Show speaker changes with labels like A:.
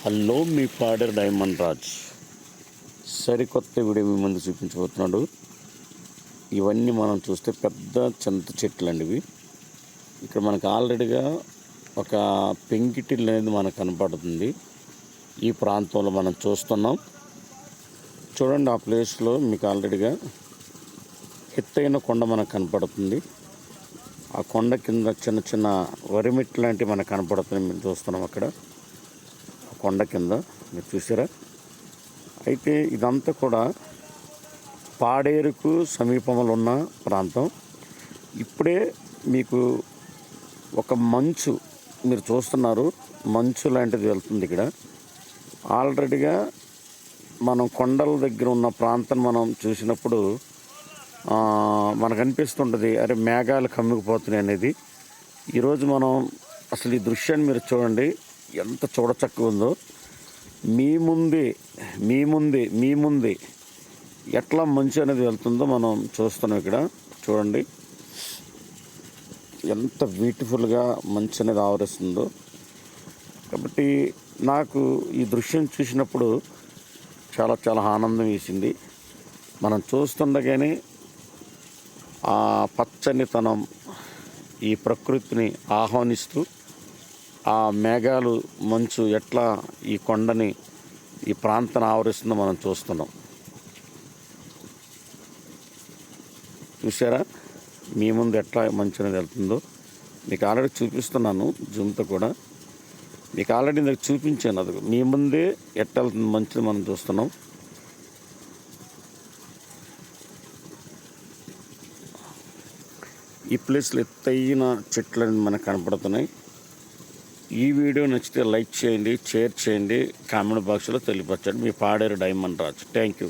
A: Hello, మీ fodder diamond Raj సరికొత్త video మీ ముందు చూపించబోతున్నాడు. ఇవన్నీ మనం చూస్తే పెద్ద చింత చెట్లు అండి. ఇవి ఇక్కడ మనకు ఆల్రెడీగా ఒక పెంకిటిల్లు అనేది మనకు కనపడుతుంది. ఈ ప్రాంతంలో మనం చూస్తున్నాం. చూడండి, ఆ ప్లేస్లో మీకు ఆల్రెడీగా ఎత్తైన కొండ మనకు కనపడుతుంది. ఆ కొండ కింద చిన్న చిన్న వరిమిట్ లాంటివి మనకు కనపడుతుంది. మేము చూస్తున్నాం అక్కడ కొండ కింద, మీరు చూసారా? అయితే ఇదంతా కూడా పాడేరుకు సమీపంలో ఉన్న ప్రాంతం. ఇప్పుడే మీకు ఒక మంచు మీరు చూస్తున్నారు, మంచు లాంటిది వెళ్తుంది ఇక్కడ. ఆల్రెడీగా మనం కొండల దగ్గర ఉన్న ప్రాంతం మనం చూసినప్పుడు మనకు అనిపిస్తుంటుంది, అరే మేఘాలు కమ్ముకుపోతున్నాయి అనేది. ఈరోజు మనం అసలు ఈ దృశ్యాన్ని మీరు చూడండి, ఎంత చూడచక్కగా ఉందో. మీ ముందే ఎట్లా మంచు అనేది వెళ్తుందో మనం చూస్తున్నాం. ఇక్కడ చూడండి ఎంత బ్యూటిఫుల్గా మంచు అనేది ఆవరిస్తుందో. కాబట్టి నాకు ఈ దృశ్యం చూసినప్పుడు చాలా చాలా ఆనందం వేసింది. మనం చూస్తుండగానే ఆ పచ్చనితనం, ఈ ప్రకృతిని ఆహ్వానిస్తూ ఆ మేఘాలు మంచు ఎట్లా ఈ కొండని, ఈ ప్రాంతాన్ని ఆవరిస్తుందో మనం చూస్తున్నాం. చూసారా మీ ముందు ఎట్లా మంచు అనేది వెళ్తుందో? మీకు ఆల్రెడీ చూపిస్తున్నాను, జూమ్తో కూడా మీకు ఆల్రెడీ నాకు చూపించాను. అది మీ ముందే ఎట్లా వెళ్తుంది మంచు మనం చూస్తున్నాం. ఈ ప్లేస్లో ఎత్తైన చెట్లు అనేది మనకు కనపడుతున్నాయి. ఈ వీడియో నచ్చితే లైక్ చేయండి, షేర్ చేయండి, కామెంట్ బాక్స్లో తెలియపరచండి. మీ Paderu Diamond Raj. Thank you.